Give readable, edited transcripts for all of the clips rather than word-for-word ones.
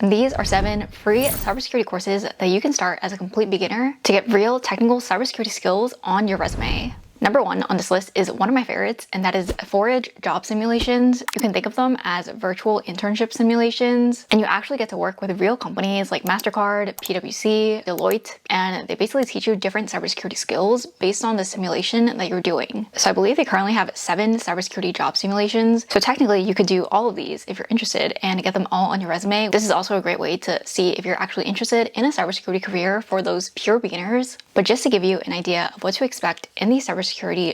These are 7 free cybersecurity courses that you can start as a complete beginner to get real technical cybersecurity skills on your resume. Number 1 on this list is one of my favorites, and that is Forage job simulations. You can think of them as virtual internship simulations, and you actually get to work with real companies like MasterCard, PwC, Deloitte, and they basically teach you different cybersecurity skills based on the simulation that you're doing. So I believe they currently have 7 cybersecurity job simulations. So technically you could do all of these if you're interested and get them all on your resume. This is also a great way to see if you're actually interested in a cybersecurity career for those pure beginners. But just to give you an idea of what to expect in these cybersecurity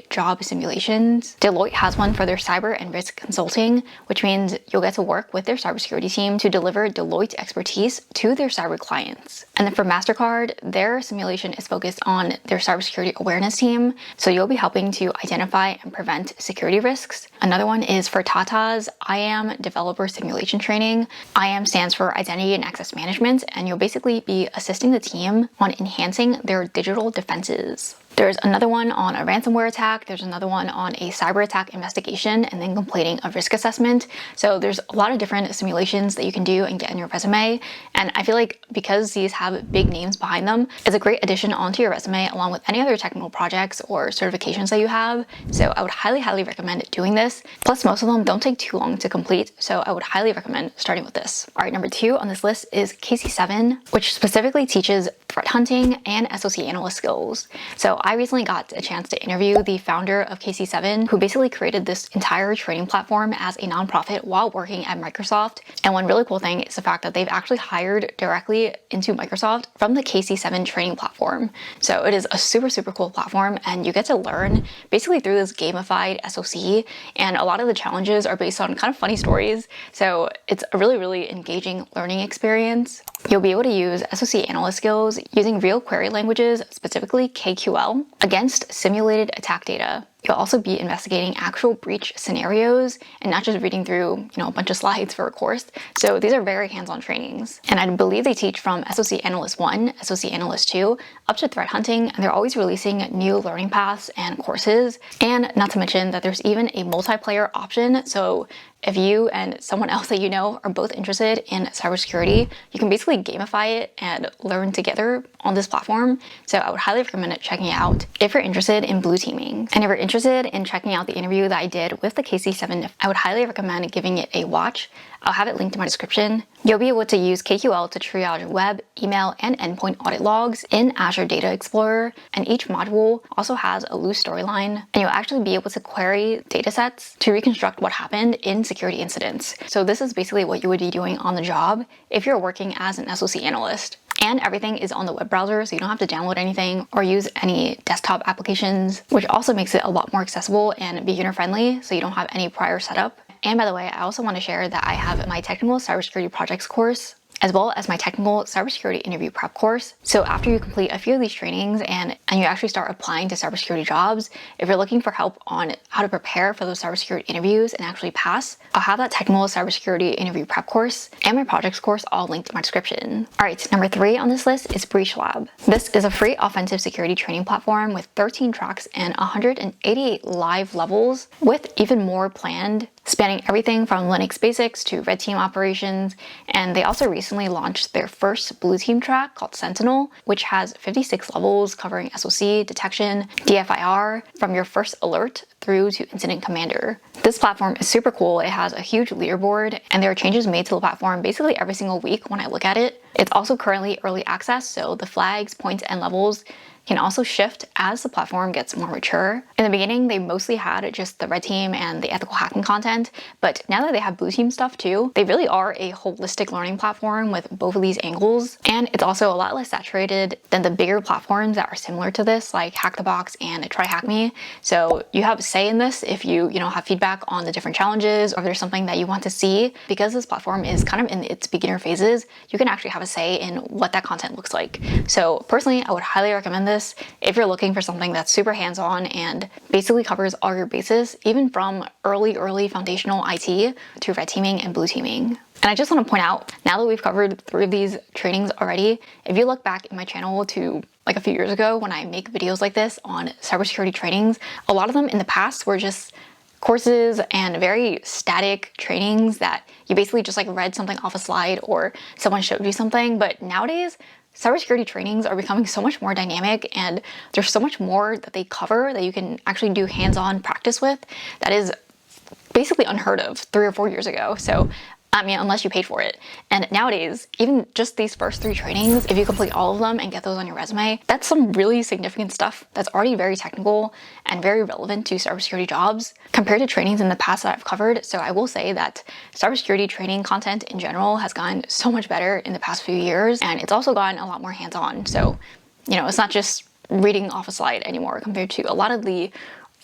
job simulations, Deloitte has one for their cyber and risk consulting, which means you'll get to work with their cybersecurity team to deliver Deloitte expertise to their cyber clients. And then for MasterCard, their simulation is focused on their cybersecurity awareness team, so you'll be helping to identify and prevent security risks. Another one is for Tata's IAM developer simulation training. IAM stands for Identity and Access Management, and you'll basically be assisting the team on enhancing their digital defenses. There's another one on a ransomware attack, there's another one on a cyber attack investigation, and then completing a risk assessment. So there's a lot of different simulations that you can do and get in your resume. And I feel like because these have big names behind them, it's a great addition onto your resume along with any other technical projects or certifications that you have. So I would highly recommend doing this. Plus most of them don't take too long to complete, so I would highly recommend starting with this. All right, number 2 on this list is KC7, which specifically teaches threat hunting and SOC analyst skills. So I recently got a chance to interview the founder of KC7, who basically created this entire training platform as a nonprofit while working at Microsoft. And one really cool thing is the fact that they've actually hired directly into Microsoft from the KC7 training platform. So it is a super cool platform, and you get to learn basically through this gamified SOC, and a lot of the challenges are based on kind of funny stories. So it's a really engaging learning experience. You'll be able to use SOC analyst skills using real query languages, specifically KQL, against simulated attack data. You'll also be investigating actual breach scenarios and not just reading through, a bunch of slides for a course. So these are very hands-on trainings. And I believe they teach from SOC Analyst 1, SOC Analyst 2, up to threat hunting, and they're always releasing new learning paths and courses. And not to mention that there's even a multiplayer option. So if you and someone else that you know are both interested in cybersecurity, you can basically gamify it and learn together on this platform. So I would highly recommend checking it out if you're interested in blue teaming. And if you're interested in checking out the interview that I did with the KC7, I would highly recommend giving it a watch. I'll have it linked in my description. You'll be able to use KQL to triage web, email, and endpoint audit logs in Azure Data Explorer, and each module also has a loose storyline, and you'll actually be able to query datasets to reconstruct what happened in security incidents. So this is basically what you would be doing on the job if you're working as an SOC analyst. And everything is on the web browser, so you don't have to download anything or use any desktop applications, which also makes it a lot more accessible and beginner-friendly, so you don't have any prior setup. And by the way, I also want to share that I have my technical cybersecurity projects course, as well as my technical cybersecurity interview prep course. So after you complete a few of these trainings and you actually start applying to cybersecurity jobs, if you're looking for help on how to prepare for those cybersecurity interviews and actually pass, I'll have that technical cybersecurity interview prep course and my projects course all linked in my description. All right, number 3 on this list is Breach Lab. This is a free offensive security training platform with 13 tracks and 188 live levels, with even more planned, spanning everything from Linux basics to red team operations. And they also recently launched their first blue team track called Sentinel, which has 56 levels covering SOC, detection, DFIR, from your first alert through to incident commander. This platform is super cool. It has a huge leaderboard, and there are changes made to the platform basically every single week when I look at it. It's also currently early access, so the flags, points, and levels can also shift as the platform gets more mature. In the beginning, they mostly had just the red team and the ethical hacking content, but now that they have blue team stuff too, they really are a holistic learning platform with both of these angles. And it's also a lot less saturated than the bigger platforms that are similar to this, like Hack the Box and Tryhackme. So you have a say in this if you have feedback on the different challenges, or if there's something that you want to see. Because this platform is kind of in its beginner phases, you can actually have a say in what that content looks like. So personally, I would highly recommend this if you're looking for something that's super hands-on and basically covers all your bases, even from early foundational IT to red teaming and blue teaming. And I just want to point out, now that we've covered 3 of these trainings already, if you look back in my channel to like a few years ago when I make videos like this on cybersecurity trainings, a lot of them in the past were just courses and very static trainings that you basically just like read something off a slide or someone showed you something. But nowadays, cybersecurity trainings are becoming so much more dynamic, and there's so much more that they cover that you can actually do hands-on practice with that is basically unheard of 3 or 4 years ago. So I mean, unless you paid for it. And nowadays, even just these first 3 trainings, if you complete all of them and get those on your resume, that's some really significant stuff that's already very technical and very relevant to cybersecurity jobs compared to trainings in the past that I've covered. So I will say that cybersecurity training content in general has gotten so much better in the past few years, and it's also gotten a lot more hands-on. So, you know, it's not just reading off a slide anymore compared to a lot of the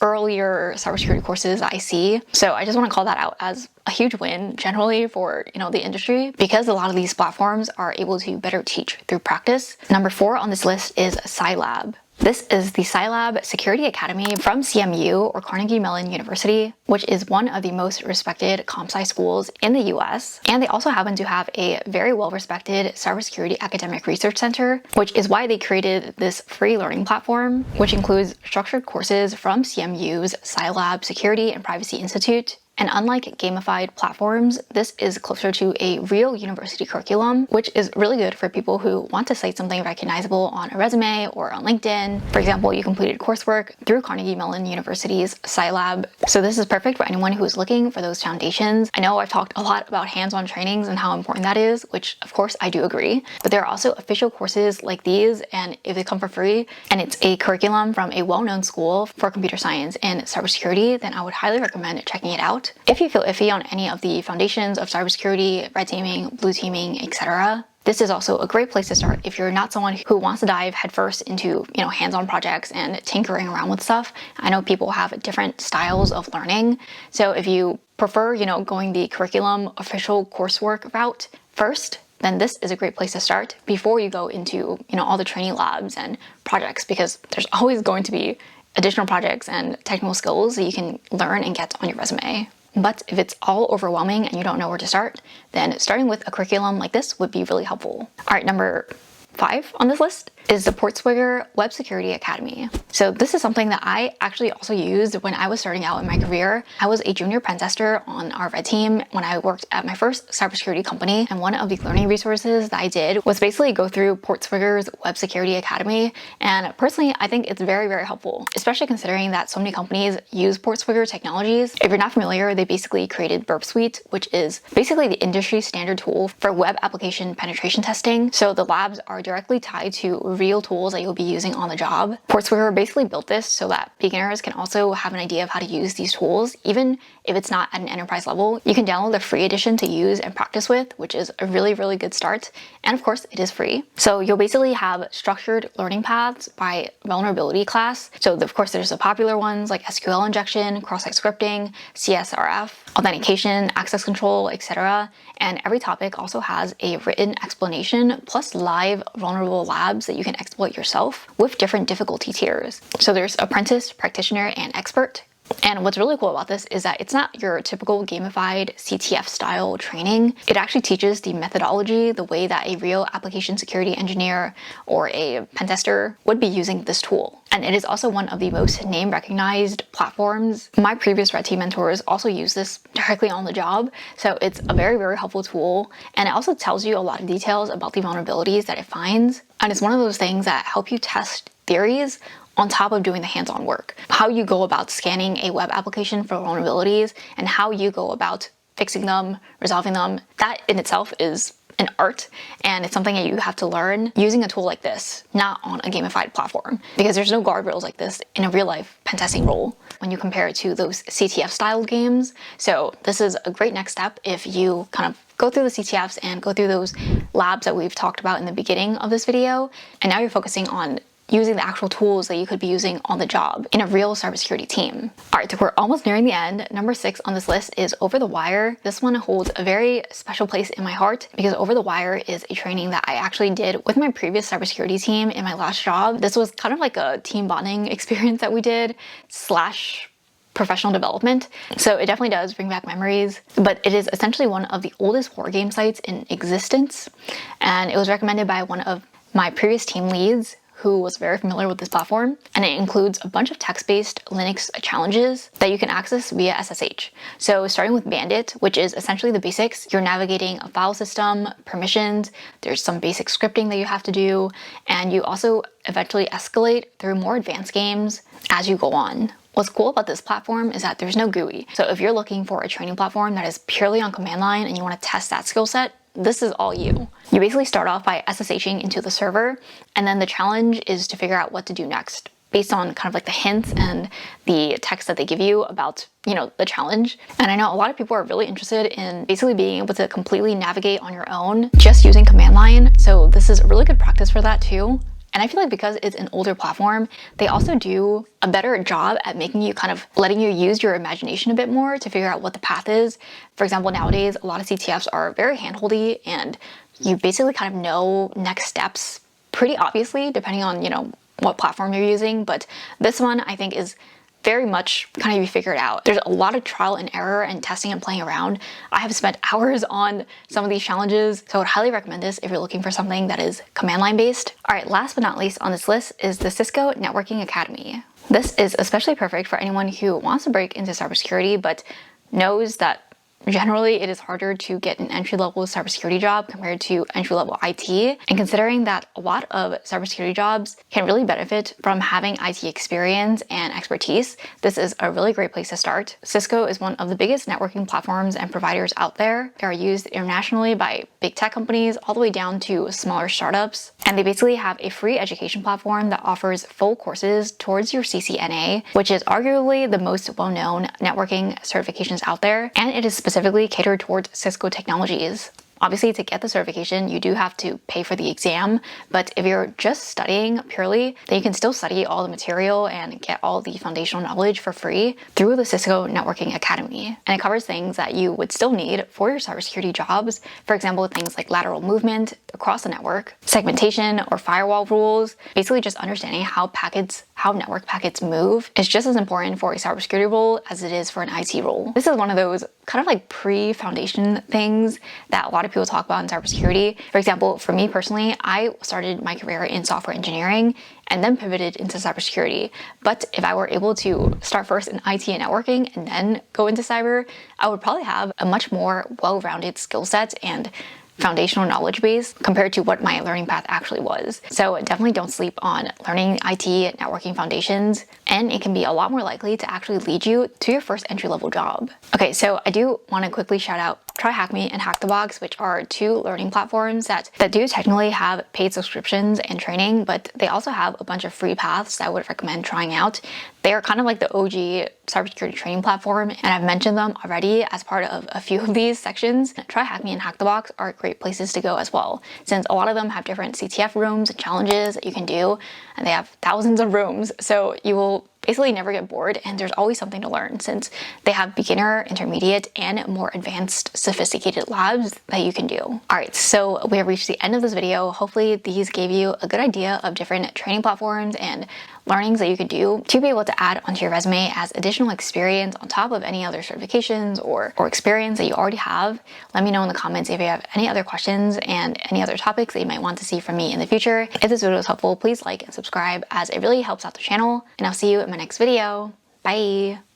earlier cybersecurity courses I see. So I just want to call that out as a huge win generally for, you know, the industry, because a lot of these platforms are able to better teach through practice. Number 4 on this list is CyLab. This is the Cybersecurity Academy from CMU, or Carnegie Mellon University, which is one of the most respected comp-sci schools in the US. And they also happen to have a very well-respected cybersecurity academic research center, which is why they created this free learning platform, which includes structured courses from CMU's CyLabs Security and Privacy Institute. And unlike gamified platforms, this is closer to a real university curriculum, which is really good for people who want to cite something recognizable on a resume or on LinkedIn. For example, you completed coursework through Carnegie Mellon University's CyLab. So this is perfect for anyone who is looking for those foundations. I know I've talked a lot about hands-on trainings and how important that is, which of course I do agree, but there are also official courses like these, and if they come for free and it's a curriculum from a well-known school for computer science and cybersecurity, then I would highly recommend checking it out. If you feel iffy on any of the foundations of cybersecurity, red teaming, blue teaming, etc., this is also a great place to start if you're not someone who wants to dive headfirst into, you know, hands-on projects and tinkering around with stuff. I know people have different styles of learning. So if you prefer, you know, going the curriculum official coursework route first, then this is a great place to start before you go into, you know, all the training labs and projects, because there's always going to be additional projects and technical skills that you can learn and get on your resume. But if it's all overwhelming and you don't know where to start, then starting with a curriculum like this would be really helpful. All right, number 5 on this list is the Portswigger Web Security Academy. So this is something that I actually also used when I was starting out in my career. I was a junior pen tester on our red team when I worked at my first cybersecurity company, and one of the learning resources that I did was basically go through Portswigger's Web Security Academy. And personally, I think it's very, very helpful, especially considering that so many companies use Portswigger technologies. If you're not familiar, they basically created Burp Suite, which is basically the industry standard tool for web application penetration testing. So the labs are directly tied to real tools that you'll be using on the job. Portswigger basically built this so that beginners can also have an idea of how to use these tools, even if it's not at an enterprise level. You can download the free edition to use and practice with, which is a really, really good start. And of course, it is free. So you'll basically have structured learning paths by vulnerability class. So of course, there's the popular ones like SQL injection, cross-site scripting, CSRF, authentication, access control, etc. And every topic also has a written explanation plus live vulnerable labs that you can exploit yourself with different difficulty tiers. So there's apprentice, practitioner, and expert. And what's really cool about this is that it's not your typical gamified CTF style training. It actually teaches the methodology, the way that a real application security engineer or a pen tester would be using this tool. And it is also one of the most name recognized platforms. My previous red team mentors also use this directly on the job. So it's a very, very helpful tool. And it also tells you a lot of details about the vulnerabilities that it finds. And it's one of those things that help you test theories on top of doing the hands-on work. How you go about scanning a web application for vulnerabilities and how you go about fixing them, resolving them, that in itself is an art, and it's something that you have to learn using a tool like this, not on a gamified platform, because there's no guardrails like this in a real-life pen testing role when you compare it to those CTF-style games. So this is a great next step if you kind of go through the CTFs and go through those labs that we've talked about in the beginning of this video, and now you're focusing on using the actual tools that you could be using on the job in a real cybersecurity team. All right, so we're almost nearing the end. Number 6 on this list is OverTheWire. This one holds a very special place in my heart because OverTheWire is a training that I actually did with my previous cybersecurity team in my last job. This was kind of like a team bonding experience that we did / professional development. So it definitely does bring back memories, but it is essentially one of the oldest war game sites in existence. And it was recommended by one of my previous team leads, who was very familiar with this platform, and it includes a bunch of text-based Linux challenges that you can access via SSH. So starting with Bandit, which is essentially the basics, you're navigating a file system, permissions, there's some basic scripting that you have to do, and you also eventually escalate through more advanced games as you go on. What's cool about this platform is that there's no GUI. So if you're looking for a training platform that is purely on command line and you want to test that skill set, this is all you. You basically start off by SSHing into the server, and then the challenge is to figure out what to do next based on kind of like the hints and the text that they give you about, the challenge. And I know a lot of people are really interested in basically being able to completely navigate on your own just using command line. So this is a really good practice for that too. And I feel like because it's an older platform, they also do a better job at making you kind of letting you use your imagination a bit more to figure out what the path is. For example, nowadays, a lot of CTFs are very handholdy and you basically kind of know next steps pretty obviously, depending on, what platform you're using. But this one I think is very much kind of you figure it out. There's a lot of trial and error and testing and playing around. I have spent hours on some of these challenges, so I would highly recommend this if you're looking for something that is command line based. All right, last but not least on this list is the Cisco Networking Academy. This is especially perfect for anyone who wants to break into cybersecurity but knows that generally it is harder to get an entry-level cybersecurity job compared to entry-level IT. And considering that a lot of cybersecurity jobs can really benefit from having IT experience and expertise, this is a really great place to start. Cisco is one of the biggest networking platforms and providers out there. They are used internationally by big tech companies all the way down to smaller startups. And they basically have a free education platform that offers full courses towards your CCNA, which is arguably the most well-known networking certifications out there. And it is specifically catered towards Cisco technologies. Obviously, to get the certification, you do have to pay for the exam, but if you're just studying purely, then you can still study all the material and get all the foundational knowledge for free through the Cisco Networking Academy. And it covers things that you would still need for your cybersecurity jobs. For example, things like lateral movement across the network, segmentation or firewall rules, basically just understanding how network packets move is just as important for a cybersecurity role as it is for an IT role. This is one of those kind of like pre-foundation things that a lot of people talk about in cybersecurity. For example, for me personally, I started my career in software engineering and then pivoted into cybersecurity. But if I were able to start first in IT and networking and then go into cyber, I would probably have a much more well-rounded skill set and foundational knowledge base compared to what my learning path actually was. So definitely don't sleep on learning IT networking foundations, and it can be a lot more likely to actually lead you to your first entry-level job. Okay, so I do want to quickly shout out Tryhackme and Hack the Box, which are two learning platforms that do technically have paid subscriptions and training, but they also have a bunch of free paths that I would recommend trying out. They are kind of like the OG cybersecurity training platform, and I've mentioned them already as part of a few of these sections. Tryhackme and Hack the Box are great places to go as well, since a lot of them have different CTF rooms and challenges that you can do, and they have thousands of rooms, so you will basically never get bored, and there's always something to learn since they have beginner, intermediate, and more advanced, sophisticated labs that you can do. All right, so we have reached the end of this video. Hopefully these gave you a good idea of different training platforms and learnings that you could do to be able to add onto your resume as additional experience on top of any other certifications or experience that you already have. Let me know in the comments if you have any other questions and any other topics that you might want to see from me in the future. If this video was helpful, please like and subscribe as it really helps out the channel, and I'll see you in my next video. Bye!